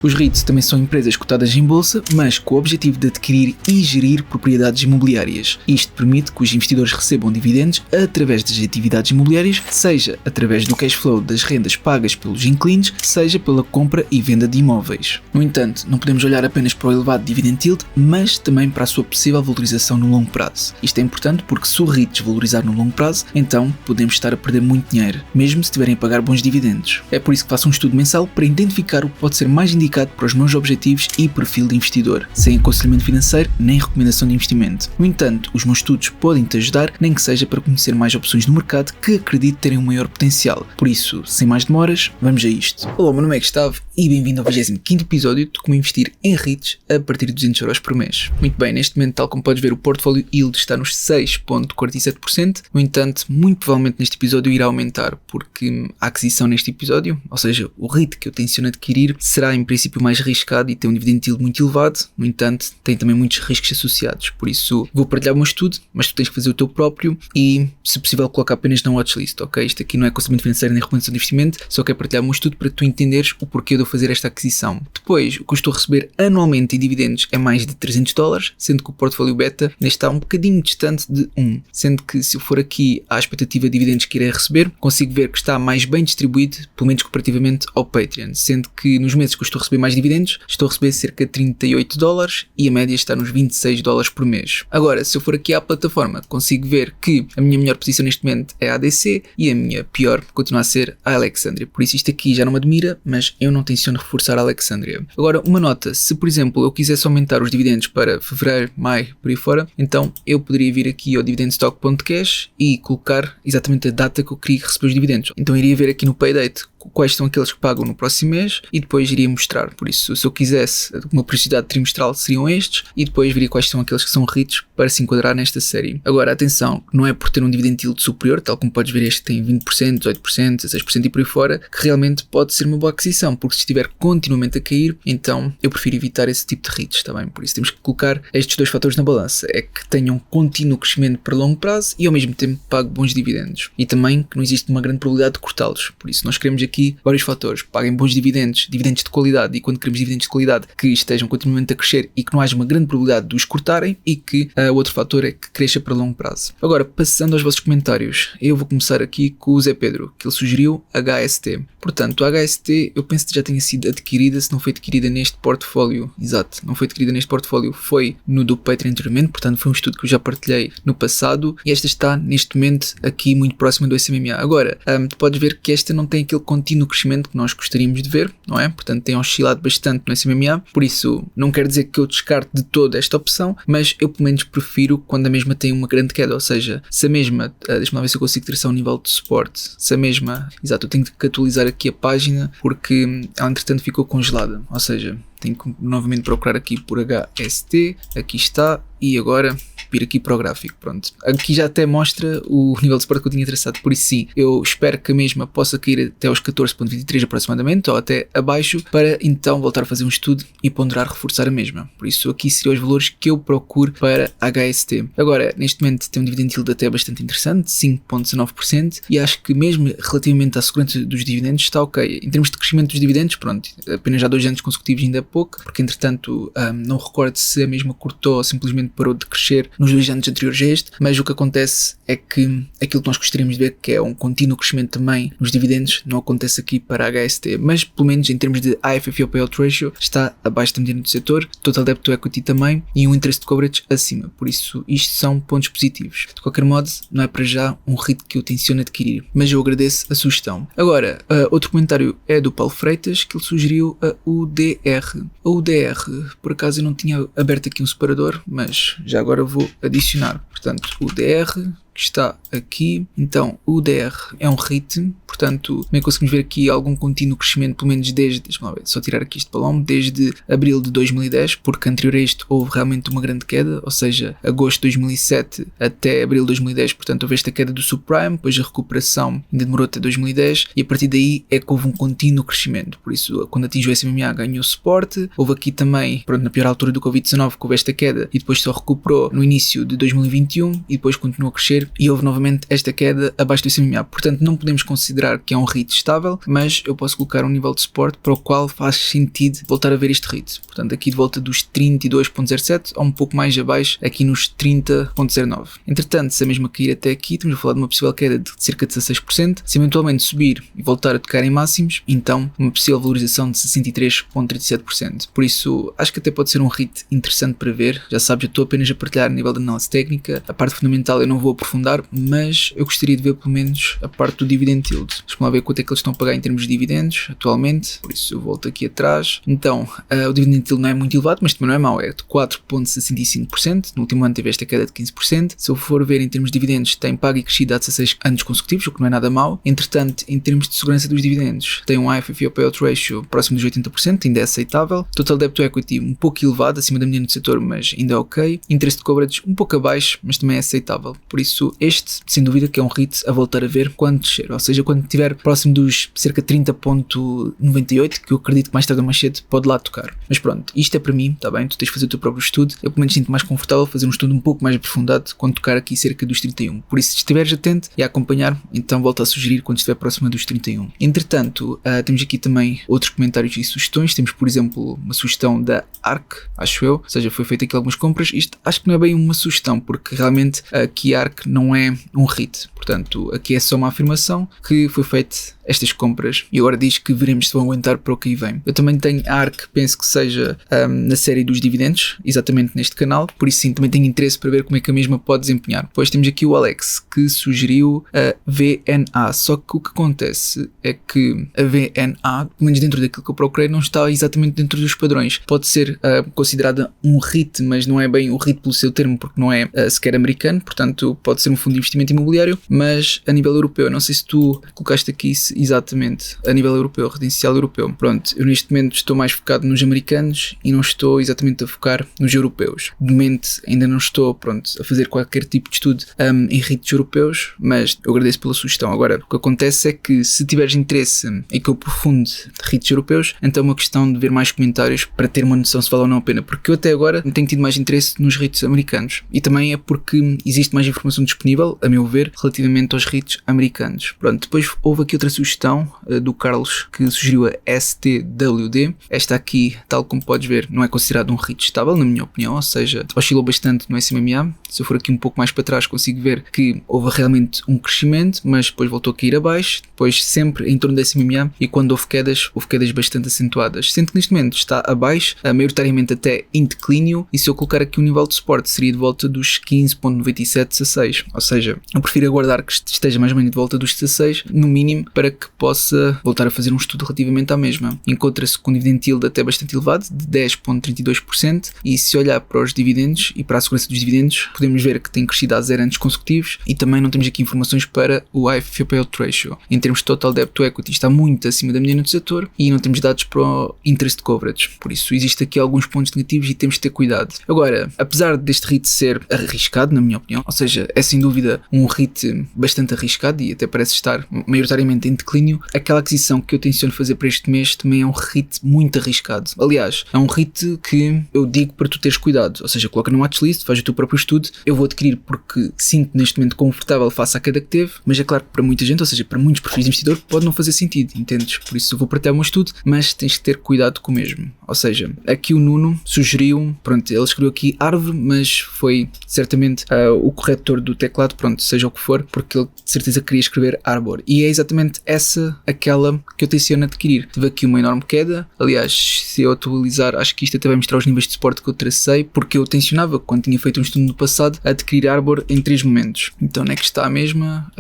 Os REITs também são empresas cotadas em bolsa, mas com o objetivo de adquirir e gerir propriedades imobiliárias. Isto permite que os investidores recebam dividendos através das atividades imobiliárias, seja através do cash flow das rendas pagas pelos inquilinos, seja pela compra e venda de imóveis. No entanto, não podemos olhar apenas para o elevado dividend yield, mas também para a sua possível valorização no longo prazo. Isto é importante porque se o REIT desvalorizar no longo prazo, então podemos estar a perder muito dinheiro, mesmo se estiverem a pagar bons dividendos. É por isso que faço um estudo mensal para identificar o que pode ser mais indicado para os meus objetivos e perfil de investidor, sem aconselhamento financeiro nem recomendação de investimento. No entanto, os meus estudos podem te ajudar, nem que seja para conhecer mais opções no mercado que acredito terem um maior potencial. Por isso, sem mais demoras, vamos a isto. Olá, meu nome é Gustavo e bem-vindo ao 25º episódio de como investir em REITs a partir de 200 euros por mês. Muito bem, neste momento, tal como podes ver, o portfólio yield está nos 6,47%. No entanto, muito provavelmente neste episódio irá aumentar, porque a aquisição neste episódio, ou seja, o REIT que eu tenciono adquirir, será em princípio mais arriscado e tem um dividend yield muito elevado. No entanto, tem também muitos riscos associados. Por isso, vou partilhar o meu estudo, mas tu tens que fazer o teu próprio e, se possível, colocar apenas na watchlist, ok? Isto aqui não é aconselhamento financeiro nem recomendação de investimento, só quero partilhar o meu estudo para tu entenderes o porquê de eu fazer esta aquisição. Depois, o que eu estou a receber anualmente em dividendos é mais de $300, sendo que o portfólio beta está um bocadinho distante de 1, sendo que se eu for aqui à expectativa de dividendos que irei receber, consigo ver que está mais bem distribuído, pelo menos comparativamente ao Patreon, sendo que nos meses que eu estou a receber mais dividendos, estou a receber cerca de $38 e a média está nos $26 por mês. Agora, se eu for aqui à plataforma, consigo ver que a minha melhor posição neste momento é a ADC e a minha pior continua a ser a Alexandria. Por isso isto aqui já não me admira, mas eu não tenciono reforçar a Alexandria. Agora, uma nota, se por exemplo eu quisesse aumentar os dividendos para fevereiro, maio, por aí fora, então eu poderia vir aqui ao dividendstock.cash e colocar exatamente a data que eu queria receber os dividendos. Então iria ver aqui no Paydate quais são aqueles que pagam no próximo mês e depois iria mostrar. Por isso, se eu quisesse uma periodicidade trimestral, seriam estes e depois veria quais são aqueles que são REITs para se enquadrar nesta série. Agora, atenção, não é por ter um dividend yield superior, tal como podes ver este tem 20%, 18%, 16% e por aí fora, que realmente pode ser uma boa aquisição, porque se estiver continuamente a cair, então eu prefiro evitar esse tipo de REITs, está bem? Por isso temos que colocar estes dois fatores na balança, é que tenham contínuo crescimento para longo prazo e ao mesmo tempo pague bons dividendos. E também que não existe uma grande probabilidade de cortá-los, por isso nós queremos aqui vários fatores, paguem bons dividendos, dividendos de qualidade, e quando queremos dividendos de qualidade que estejam continuamente a crescer e que não haja uma grande probabilidade de os cortarem, e que o outro fator é que cresça para longo prazo. Agora, passando aos vossos comentários, eu vou começar aqui com o Zé Pedro, que ele sugeriu HST. Portanto, a HST eu penso que já tenha sido adquirida, se não foi adquirida neste portfólio, exato, não foi adquirida neste portfólio, foi no do Patreon anteriormente, portanto foi um estudo que eu já partilhei no passado, e esta está neste momento aqui muito próxima do SMMA. Agora, tu podes ver que esta não tem aquele contínuo crescimento que nós gostaríamos de ver, não é? Portanto, tem oscilado bastante no SMMA, por isso não quer dizer que eu descarte de toda esta opção, mas eu pelo menos prefiro quando a mesma tem uma grande queda, ou seja, se a mesma, deixa-me lá ver se eu consigo traçar um nível de suporte, se a mesma, exato, eu tenho que atualizar aqui a página porque ela entretanto ficou congelada, ou seja, tenho que novamente procurar aqui por HST, aqui está, e agora vir aqui para o gráfico, pronto. Aqui já até mostra o nível de suporte que eu tinha traçado, por isso sim, eu espero que a mesma possa cair até aos 14.23 aproximadamente, ou até abaixo, para então voltar a fazer um estudo e ponderar reforçar a mesma. Por isso aqui seriam os valores que eu procuro para HST. Agora, neste momento tem um dividend yield até bastante interessante, 5.19%, e acho que mesmo relativamente à segurança dos dividendos está ok. Em termos de crescimento dos dividendos, pronto, apenas já 2 anos consecutivos ainda é pouco, porque entretanto não recordo se a mesma cortou ou simplesmente parou de crescer nos 2 anos anteriores a este, mas o que acontece é que aquilo que nós gostaríamos de ver, que é um contínuo crescimento também nos dividendos, não acontece aqui para a HST, mas pelo menos em termos de AFFO Payout Ratio está abaixo da medida do setor, Total Debt to Equity também e um Interest Coverage acima, por isso isto são pontos positivos. De qualquer modo, não é para já um REIT que eu tenciono adquirir, mas eu agradeço a sugestão. Agora, outro comentário é do Paulo Freitas, que ele sugeriu a UDR. A UDR, por acaso eu não tinha aberto aqui um separador, mas já agora vou adicionar. Portanto, UDR, que está aqui, então o UDR é um REIT, portanto também conseguimos ver aqui algum contínuo crescimento, pelo menos desde, deixa-me lá ver, só tirar aqui este balão, desde abril de 2010, porque anterior a isto houve realmente uma grande queda, ou seja, agosto de 2007 até abril de 2010, portanto houve esta queda do subprime, depois a recuperação ainda demorou até 2010 e a partir daí é que houve um contínuo crescimento, por isso quando atingiu o SMMA ganhou suporte, houve aqui também, pronto, na pior altura do Covid-19 que houve esta queda e depois só recuperou no início de 2021 e depois continuou a crescer e houve novamente esta queda abaixo do SMA. Portanto, não podemos considerar que é um REIT estável, mas eu posso colocar um nível de suporte para o qual faz sentido voltar a ver este REIT. Portanto, aqui de volta dos 32.07 ou um pouco mais abaixo, aqui nos 30.09. Entretanto, se a mesma cair até aqui, estamos a falar de uma possível queda de cerca de 16%. Se eventualmente subir e voltar a tocar em máximos, então uma possível valorização de 63.37%. Por isso, acho que até pode ser um REIT interessante para ver. Já sabes, eu estou apenas a partilhar a nível de análise técnica. A parte fundamental eu não vou aprofundar, mas eu gostaria de ver pelo menos a parte do dividend yield. Deixa-me lá ver quanto é que eles estão a pagar em termos de dividendos atualmente. Por isso eu volto aqui atrás. Então, o dividend yield não é muito elevado, mas também não é mau. É de 4.65%. No último ano teve esta queda de 15%. Se eu for ver em termos de dividendos, tem pago e crescido há 16 anos consecutivos, o que não é nada mau. Entretanto, em termos de segurança dos dividendos, tem um IFFO payout ratio próximo dos 80%, ainda é aceitável. Total debt to equity um pouco elevado, acima da média do setor, mas ainda é ok. Interest de coverage um pouco abaixo, mas também é aceitável. Por isso, este, sem dúvida, que é um REIT a voltar a ver quando descer. Ou seja, quando estiver próximo dos cerca de 30.98, que eu acredito que mais tarde ou mais cedo pode lá tocar. Mas pronto, isto é para mim, está bem? Tu tens de fazer o teu próprio estudo. Eu pelo menos sinto mais confortável fazer um estudo um pouco mais aprofundado quando tocar aqui cerca dos 31. Por isso, se estiveres atento e a acompanhar, então volto a sugerir quando estiver próximo dos 31. Entretanto, temos aqui também outros comentários e sugestões. Temos, por exemplo, uma sugestão da ARK, acho eu, ou seja, foi feita aqui algumas compras. Isto acho que não é bem uma sugestão, porque realmente aqui a ARK não é um REIT. Portanto, aqui é só uma afirmação que foi feita estas compras e agora diz que veremos se vão aguentar para o que aí vem. Eu também tenho a ARK, penso que seja na série dos dividendos, exatamente neste canal, por isso sim, também tenho interesse para ver como é que a mesma pode desempenhar. Depois temos aqui o Alex, que sugeriu a VNA, só que o que acontece é que a VNA, pelo menos dentro daquilo que eu procurei, não está exatamente dentro dos padrões. Pode ser considerada um REIT, mas não é bem o REIT pelo seu termo, porque não é sequer americano, portanto pode ser um fundo de investimento imobiliário, mas a nível europeu. Não sei se tu colocaste aqui exatamente a nível europeu, residencial europeu. Pronto, eu neste momento estou mais focado nos americanos e não estou exatamente a focar nos europeus. De momento ainda não estou, pronto, a fazer qualquer tipo de estudo em REITs europeus, mas eu agradeço pela sugestão. Agora, o que acontece é que se tiveres interesse em que eu aprofunde REITs europeus, então é uma questão de ver mais comentários para ter uma noção se vale ou não a pena, porque eu até agora tenho tido mais interesse nos REITs americanos e também é porque existe mais informação disponível, a meu ver, relativamente aos REITs americanos. Pronto, depois houve aqui outra sugestão do Carlos, que sugeriu a STWD. Esta aqui, tal como podes ver, não é considerado um REIT estável, na minha opinião, ou seja, oscilou bastante no SMA. Se eu for aqui um pouco mais para trás, consigo ver que houve realmente um crescimento, mas depois voltou a cair abaixo, depois sempre em torno da SMA, e quando houve quedas bastante acentuadas. Sendo que neste momento está abaixo, maioritariamente até em declínio, e se eu colocar aqui um nível de suporte, seria de volta dos 15.9716, ou seja, eu prefiro aguardar que esteja mais ou menos de volta dos 16, no mínimo, para que possa voltar a fazer um estudo relativamente à mesma. Encontra-se com um dividend yield até bastante elevado, de 10.32%, e se olhar para os dividendos e para a segurança dos dividendos, podemos ver que tem crescido há 0 anos consecutivos, e também não temos aqui informações para o IFFO payout ratio. Em termos de total debt to equity, está muito acima da mediana do setor, e não temos dados para o interest coverage. Por isso, existe aqui alguns pontos negativos e temos de ter cuidado. Agora, apesar deste REIT ser arriscado, na minha opinião, ou seja, é sem dúvida um REIT bastante arriscado e até parece estar maioritariamente em declínio, aquela aquisição que eu tenciono fazer para este mês também é um REIT muito arriscado. Aliás, é um REIT que eu digo para tu teres cuidado, ou seja, coloca no watchlist, faz o teu próprio estudo. Eu vou adquirir porque sinto neste momento confortável face à queda que teve, mas é claro que para muita gente, ou seja, para muitos perfis de investidor, pode não fazer sentido, entendes? Por isso eu vou partilhar o meu estudo, mas tens que ter cuidado com o mesmo. Ou seja, aqui o Nuno sugeriu, pronto, ele escreveu aqui árvore, mas foi certamente o corretor do teclado, pronto, seja o que for, porque ele de certeza queria escrever Arbor, e é exatamente essa aquela que eu tenciono adquirir. Tive aqui uma enorme queda, aliás, se eu atualizar, acho que isto até vai mostrar os níveis de suporte que eu tracei, porque eu tencionava, quando tinha feito um estudo no passado, adquirir Arbor em 3 momentos. Então onde é que está a mesma?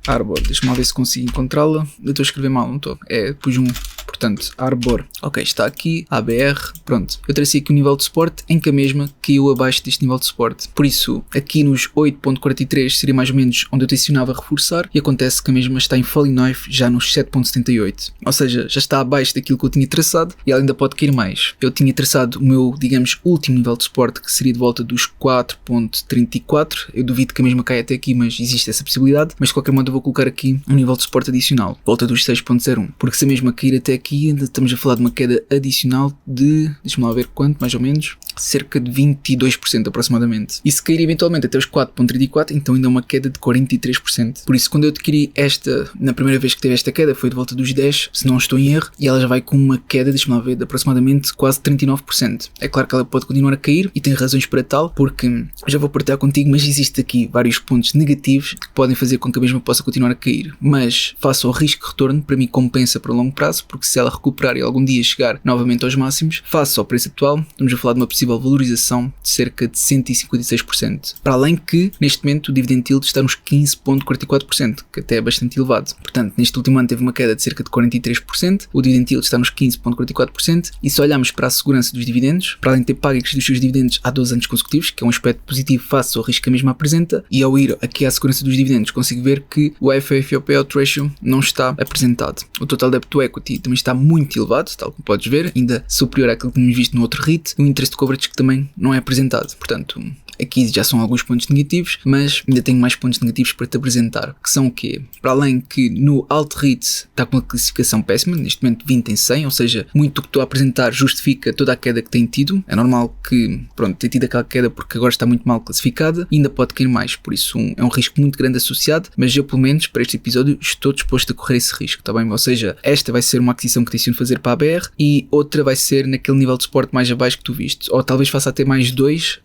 Arbor, deixa-me lá ver se consigo encontrá-la. Eu estou a escrever mal, não estou? Pus um, portanto, Arbor. Ok, está aqui, ABR, pronto. Eu tracei aqui o nível de suporte em que a mesma caiu abaixo deste nível de suporte. Por isso, aqui nos 8.43 seria mais ou menos onde eu tencionava reforçar, e acontece que a mesma está em falling knife já nos 7.78. Ou seja, já está abaixo daquilo que eu tinha traçado e ela ainda pode cair mais. Eu tinha traçado o meu, digamos, último nível de suporte, que seria de volta dos 4.34. Eu duvido que a mesma caia até aqui, mas existe essa possibilidade. Mas de qualquer modo eu vou colocar aqui um nível de suporte adicional, volta dos 6.01. Porque se a mesma cair até até aqui ainda estamos a falar de uma queda adicional de, deixa-me lá ver quanto, mais ou menos, cerca de 22% aproximadamente. E se cair eventualmente até os 4.34, então ainda é uma queda de 43%. Por isso, quando eu adquiri esta, na primeira vez que teve esta queda, foi de volta dos 10, se não estou em erro, e ela já vai com uma queda, deixa-me lá ver, de aproximadamente quase 39%. É claro que ela pode continuar a cair e tem razões para tal, porque já vou partilhar contigo, mas existe aqui vários pontos negativos que podem fazer com que a mesma possa continuar a cair. Mas, face ao risco-retorno, para mim compensa para longo prazo, porque se ela recuperar e algum dia chegar novamente aos máximos, face ao preço atual, estamos a falar de uma possível valorização de cerca de 156%. Para além que, neste momento, o dividend yield está nos 15.44%, que até é bastante elevado. Portanto, neste último ano teve uma queda de cerca de 43%, o dividend yield está nos 15.44%, e se olharmos para a segurança dos dividendos, para além de ter pago e crescido os seus dividendos há 12 anos consecutivos, que é um aspecto positivo face ao risco que a mesma apresenta, e ao ir aqui à segurança dos dividendos, consigo ver que o FFO Payout Ratio não está apresentado. O total debt to equity também está muito elevado, tal como podes ver, ainda superior àquilo que tínhamos visto no outro REIT, e o interest coverage que também não é apresentado. Portanto, aqui já são alguns pontos negativos, mas ainda tenho mais pontos negativos para te apresentar, que são o quê? Para além que no Alt REIT está com uma classificação péssima, neste momento 20 em 100, ou seja, muito do que estou a apresentar justifica toda a queda que tem tido. É normal que, pronto, tenha tido aquela queda porque agora está muito mal classificada e ainda pode cair mais, por isso é um risco muito grande associado, mas eu pelo menos para este episódio estou disposto a correr esse risco, está bem? Ou seja, esta vai ser uma aquisição que tenciono fazer para a BR e outra vai ser naquele nível de suporte mais abaixo que tu viste, ou talvez faça até mais 2,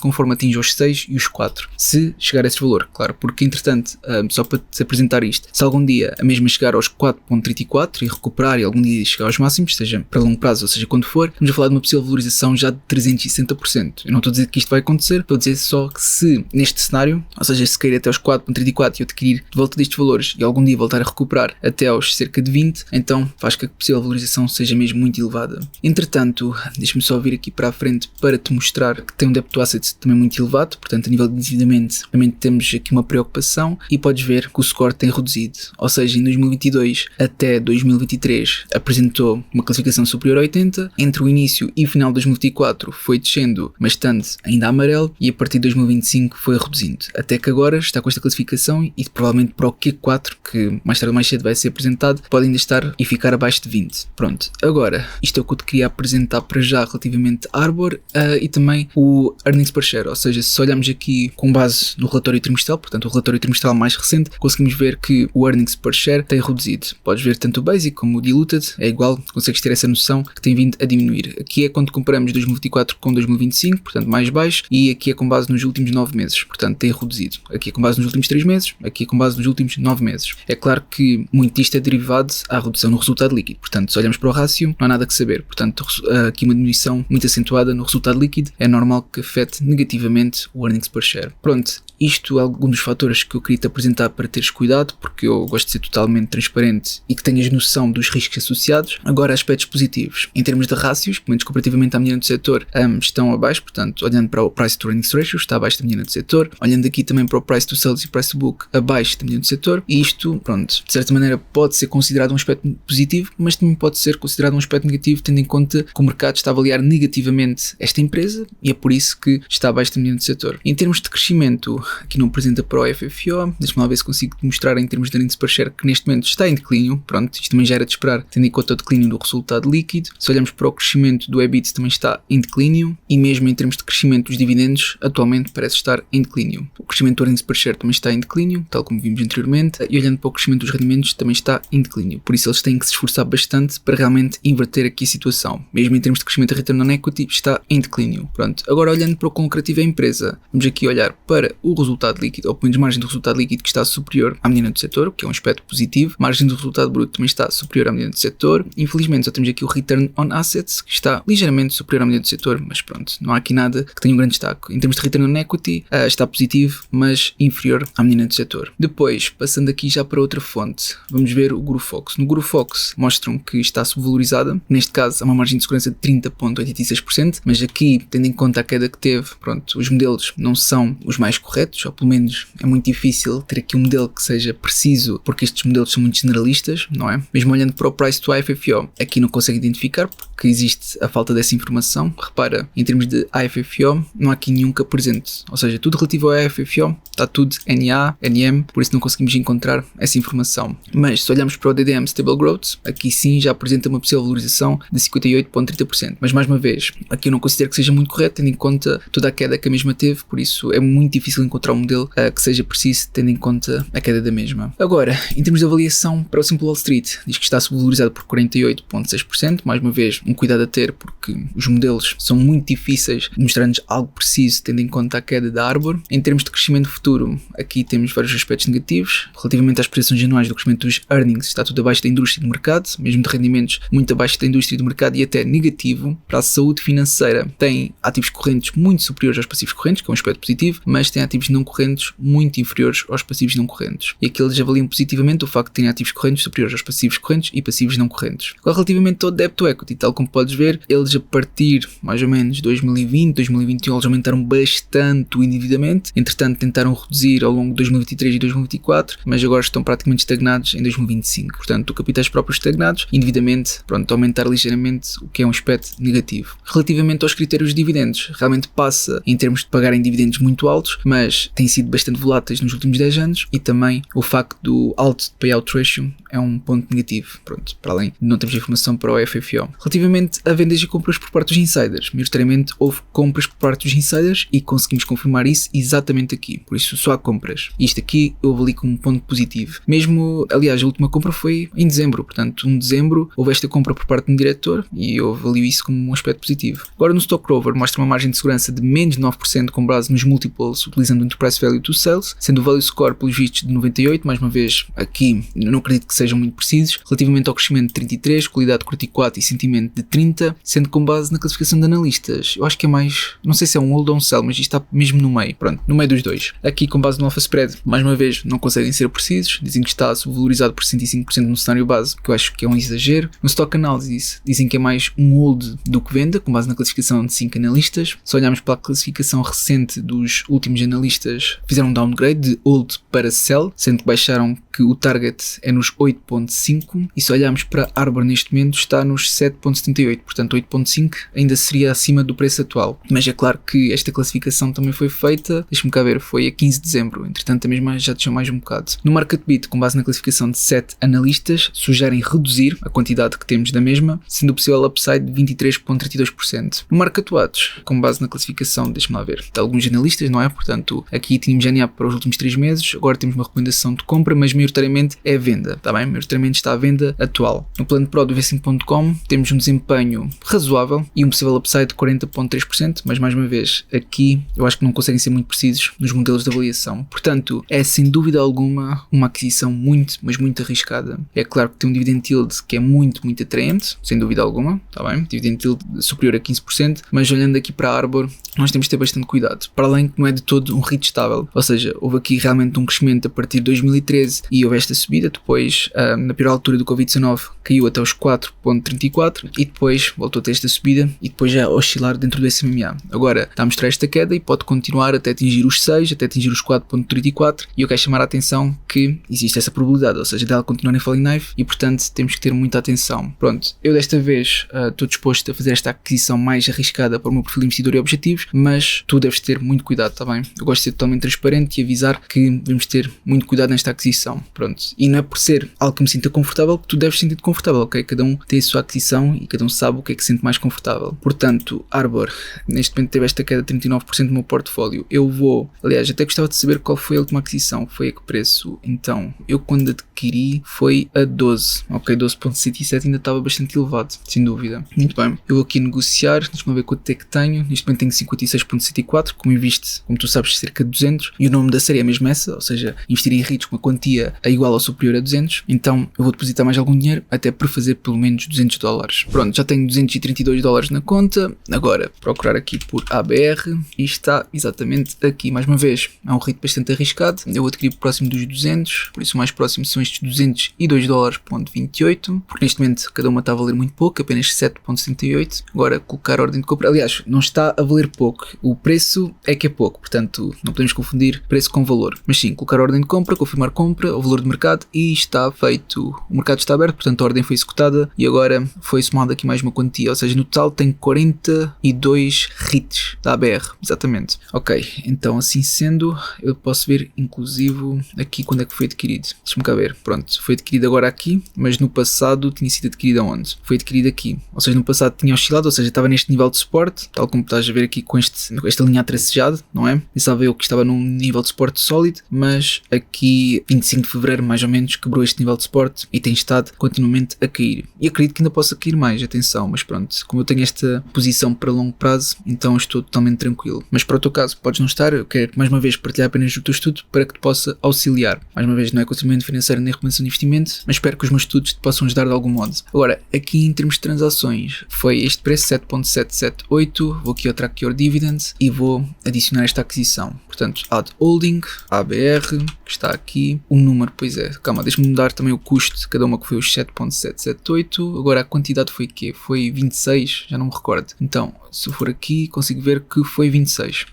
conforme atinja os 6 e os 4, se chegar a esse valor, claro, porque entretanto, só para te apresentar isto, se algum dia a mesma chegar aos 4.34 e recuperar e algum dia chegar aos máximos, seja para longo prazo ou seja quando for, vamos a falar de uma possível valorização já de 360%. Eu não estou a dizer que isto vai acontecer, estou a dizer só que se neste cenário, ou seja, se cair até aos 4.34 e eu adquirir de volta destes valores e algum dia voltar a recuperar até aos cerca de 20, então faz que a possível valorização seja mesmo muito elevada. Entretanto, deixa-me só vir aqui para a frente para te mostrar que tem um debt to asset também muito elevado, portanto a nível de endividamento também temos aqui uma preocupação e podes ver que o score tem reduzido, ou seja, em 2022 até 2023 apresentou uma classificação superior a 80, entre o início e o final de 2024 foi descendo bastante ainda a amarelo e a partir de 2025 foi reduzindo, até que agora está com esta classificação e provavelmente para o Q4, que mais tarde ou mais cedo vai ser apresentado, pode ainda estar e ficar abaixo de 20. Pronto, agora isto é o que eu te queria apresentar para já relativamente a Arbor e também o Earnings per Share, ou seja, se olharmos aqui com base no relatório trimestral, portanto o relatório trimestral mais recente, conseguimos ver que o Earnings per Share tem reduzido. Podes ver tanto o Basic como o Diluted, é igual, consegues ter essa noção que tem vindo a diminuir. Aqui é quando comparamos 2024 com 2025, portanto mais baixo, e aqui é com base nos últimos 9 meses, portanto tem reduzido. Aqui é com base nos últimos 3 meses, aqui é com base nos últimos 9 meses. É claro que muito isto é derivado à redução no resultado líquido, portanto se olhamos para o rácio não há nada que saber, portanto aqui uma diminuição muito acentuada no resultado líquido é normal que afete negativamente o Earnings per Share. Pronto, isto é algum dos fatores que eu queria te apresentar para teres cuidado, porque eu gosto de ser totalmente transparente e que tenhas noção dos riscos associados. Agora, aspectos positivos. Em termos de rácios, pelo menos comparativamente à mediana do setor, estão abaixo, portanto, olhando para o Price to Earnings Ratio, está abaixo da mediana do setor. Olhando aqui também para o Price to Sales e Price to Book, abaixo da mediana do setor. E isto, pronto, de certa maneira pode ser considerado um aspecto positivo, mas também pode ser considerado um aspecto negativo, tendo em conta que o mercado está a avaliar negativamente esta empresa e é por isso que está abaixo da mediana do setor. Em termos de crescimento, aqui não apresenta para o FFO, deixa-me lá ver se consigo te mostrar em termos de earnings per share que neste momento está em declínio, pronto, isto também já era de esperar, tendo em conta o declínio do resultado líquido. Se olharmos para o crescimento do EBIT também está em declínio e mesmo em termos de crescimento dos dividendos, atualmente parece estar em declínio. O crescimento do earnings per share também está em declínio, tal como vimos anteriormente, e olhando para o crescimento dos rendimentos também está em declínio, por isso eles têm que se esforçar bastante para realmente inverter aqui a situação. Mesmo em termos de crescimento de return on equity está em declínio. Pronto, agora olhando para o quão lucrativo é a empresa, vamos aqui olhar para o resultado líquido, ou pelo menos margem do resultado líquido que está superior à mediana do setor, que é um aspecto positivo. Margem do resultado bruto também está superior à mediana do setor. Infelizmente só temos aqui o return on assets, que está ligeiramente superior à mediana do setor, mas pronto, não há aqui nada que tenha um grande destaque. Em termos de return on equity, está positivo, mas inferior à mediana do setor. Depois, passando aqui já para outra fonte, vamos ver o GuruFox. No GuruFox mostram que está subvalorizada, neste caso há uma margem de segurança de 30.86%, mas aqui, tendo em conta a queda que teve, pronto, facto os modelos não são os mais corretos, ou pelo menos é muito difícil ter aqui um modelo que seja preciso, porque estes modelos são muito generalistas, não é? Mesmo olhando para o Price to IFFO, aqui não consegue identificar porque existe a falta dessa informação. Repara, em termos de IFFO, não há aqui nenhum que apresente, ou seja, tudo relativo ao IFFO está tudo NA, NM, por isso não conseguimos encontrar essa informação. Mas se olharmos para o DDM Stable Growth, aqui sim já apresenta uma possível valorização de 58,30%, mas mais uma vez, aqui eu não considero que seja muito correto, tendo em conta toda a queda que a mesma teve, por isso é muito difícil encontrar um modelo que seja preciso, tendo em conta a queda da mesma. Agora, em termos de avaliação para o Simple Wall Street, diz que está subvalorizado por 48,6%, mais uma vez, um cuidado a ter, porque os modelos são muito difíceis de mostrar-nos algo preciso, tendo em conta a queda da Arbor. Em termos de crescimento futuro, aqui temos vários aspectos negativos, relativamente às projeções anuais do crescimento dos earnings, está tudo abaixo da indústria e do mercado, mesmo de rendimentos muito abaixo da indústria e do mercado e até negativo. Para a saúde financeira, tem ativos correntes muito superiores aos passivos correntes, que é um aspecto positivo, mas tem ativos não correntes muito inferiores aos passivos não correntes. E aqui eles avaliam positivamente o facto de terem ativos correntes superiores aos passivos correntes e passivos não correntes. Agora, relativamente ao debt to equity, tal como podes ver, eles a partir mais ou menos de 2020, 2021, eles aumentaram bastante o endividamento, entretanto tentaram reduzir ao longo de 2023 e 2024, mas agora estão praticamente estagnados em 2025. Portanto, capitais próprios estagnados, endividamento, pronto, aumentar ligeiramente, o que é um aspecto negativo. Relativamente aos critérios de dividendos, realmente passa em termos de pagarem dividendos muito altos, mas têm sido bastante voláteis nos últimos 10 anos e também o facto do alto payout ratio é um ponto negativo, pronto, para além de não termos informação para o FFO. Relativamente a vendas e compras por parte dos insiders, maioritariamente houve compras por parte dos insiders e conseguimos confirmar isso exatamente aqui, por isso só há compras. Isto aqui eu avalio como um ponto positivo. Mesmo, aliás, a última compra foi em dezembro, portanto, em dezembro houve esta compra por parte do diretor e eu avalio isso como um aspecto positivo. Agora no Stock Rover mostra uma margem de segurança de menos de 9% com base nos multiples utilizando o Enterprise Value to Sales, sendo o Value Score pelos vistos de 98, mais uma vez aqui não acredito que sejam muito precisos, relativamente ao crescimento de 33, qualidade de 44 e sentimento de 30, sendo com base na classificação de analistas. Eu acho que é mais, não sei se é um hold ou um sell, mas isto está mesmo no meio, pronto, no meio dos dois. Aqui com base no Alpha Spread, mais uma vez não conseguem ser precisos, dizem que está subvalorizado por 105% no cenário base, que eu acho que é um exagero. No Stock Analysis dizem que é mais um hold do que venda, com base na classificação de 5 analistas. Se olharmos para a classificação recente dos últimos analistas, fizeram um downgrade de hold para sell, sendo que baixaram que o target é nos 8.5 e se olharmos para Arbor neste momento está nos 7.78, portanto 8.5 ainda seria acima do preço atual. Mas é claro que esta classificação também foi feita, deixa-me cá ver, foi a 15 de dezembro, entretanto a mesma já desceu mais um bocado. No Market Beat, com base na classificação de 7 analistas, sugerem reduzir a quantidade que temos da mesma, sendo possível upside de 23.32%. No Market Watch, com base na classificação, deixa-me lá ver, de alguns analistas, não é? Portanto, aqui tínhamos NA para os últimos 3 meses, agora temos uma recomendação de compra, mas maioritariamente é venda, está bem? Maioritariamente está à venda atual. No plano Pro do V5.com temos um desempenho razoável e um possível upside de 40.3%, mas mais uma vez, aqui eu acho que não conseguem ser muito precisos nos modelos de avaliação. Portanto, é sem dúvida alguma uma aquisição muito, mas muito arriscada. É claro que tem um dividend yield que é muito, muito atraente, sem dúvida alguma, está bem? Dividend yield superior a 15%, mas olhando aqui para a Arbor, nós temos de ter bastante cuidado. Para além que não é de todo um REIT estável, ou seja, houve aqui realmente um crescimento a partir de 2013 e houve esta subida, depois na pior altura do Covid-19 caiu até os 4.34 e depois voltou a ter esta subida e depois já a oscilar dentro do SMA. Agora está a mostrar esta queda e pode continuar até atingir os 6, até atingir os 4.34 e eu quero chamar a atenção que existe essa probabilidade, ou seja, dela continuar em falling knife e portanto temos que ter muita atenção. Pronto, eu desta vez estou disposto a fazer esta aquisição mais arriscada para o meu perfil de investidor e objetivos, mas tu deves ter muito cuidado, está bem? Eu gosto de ser totalmente transparente e avisar que devemos ter muito cuidado nesta aquisição, pronto. E não é por ser algo que me sinta confortável que tu deves sentir confortável, ok? Cada um tem a sua aquisição e cada um sabe o que é que se sente mais confortável. Portanto, Arbor, neste momento teve esta queda de 39% do meu portfólio. Eu vou, aliás, até gostava de saber qual foi a última aquisição, foi a que preço? Então, eu quando adquiri foi a 12, ok? 12.77 ainda estava bastante elevado, sem dúvida. Muito bem, eu vou aqui negociar, deixa-me ver quanto é que tenho. Neste momento tenho 56.64, como investe, como tu sabes, cerca de 200 e o nome da série é mesmo essa, ou seja, investir em REITs com uma quantia esteja a igual ou superior a 200, então eu vou depositar mais algum dinheiro até por fazer pelo menos $200. Pronto, já tenho $232 na conta. Agora, procurar aqui por ABR e está exatamente aqui. Mais uma vez, é um rito bastante arriscado. Eu adquiri próximo dos 200, por isso o mais próximo são estes $202,28, porque neste momento cada uma está a valer muito pouco, apenas 7,78. Agora, colocar a ordem de compra. Aliás, não está a valer pouco. O preço é que é pouco, portanto, não podemos confundir preço com valor. Mas sim, colocar a ordem de compra, confirmar compra, o valor de mercado e está feito. O mercado está aberto, portanto a ordem foi executada e agora foi somada aqui mais uma quantia, ou seja, no total tem 42 REITs da ABR, exatamente. Ok, então assim sendo, eu posso ver inclusive aqui quando é que foi adquirido. Deixa-me cá ver. Pronto, foi adquirido agora aqui, mas no passado tinha sido adquirido aonde? Foi adquirido aqui, ou seja, no passado tinha oscilado, ou seja, estava neste nível de suporte, tal como estás a ver aqui com esta linha tracejada, não é? Pensava eu que estava num nível de suporte sólido, mas aqui 25 de fevereiro mais ou menos quebrou este nível de suporte e tem estado continuamente a cair. E acredito que ainda possa cair mais, atenção, mas pronto, como eu tenho esta posição para longo prazo, então estou totalmente tranquilo. Mas para o teu caso, podes não estar, eu quero mais uma vez partilhar apenas o teu estudo para que te possa auxiliar. Mais uma vez, não é aconselhamento financeiro nem recomendação de investimento, mas espero que os meus estudos te possam ajudar de algum modo. Agora, aqui em termos de transações, foi este preço 7.778, vou aqui ao Track Your Dividends e vou adicionar esta aquisição. Portanto, Add Holding, ABR, que está aqui, o número, pois é, calma, deixa-me mudar também o custo de cada uma que foi os 7.778, agora a quantidade foi o quê? Foi 26, já não me recordo. Então, se eu for aqui, consigo ver que foi 26,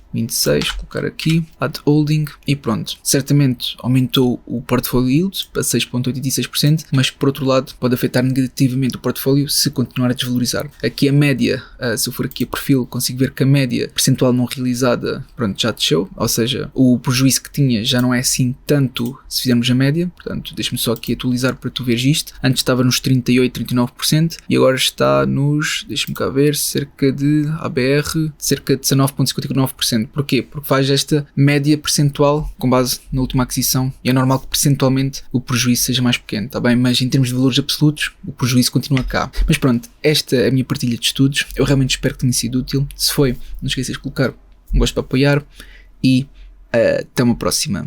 colocar aqui, Add Holding e pronto. Certamente aumentou o portfólio yield para 6.86%, mas por outro lado pode afetar negativamente o portfólio se continuar a desvalorizar. Aqui a média, se eu for aqui a perfil, consigo ver que a média percentual não realizada, pronto, já desceu, ou seja, o prejuízo que tinha já não é assim tanto se fizermos a média, portanto, deixa-me só aqui atualizar para tu veres isto. Antes estava nos 38, 39% e agora está nos, deixa-me cá ver, cerca de ABR, cerca de 19.59%. Porquê? Porque faz esta média percentual com base na última aquisição e é normal que percentualmente o prejuízo seja mais pequeno, tá bem? Mas em termos de valores absolutos, o prejuízo continua cá. Mas pronto, esta é a minha partilha de estudos. Eu realmente espero que tenha sido útil. Se foi, não esqueças de colocar um gosto para apoiar e até uma próxima.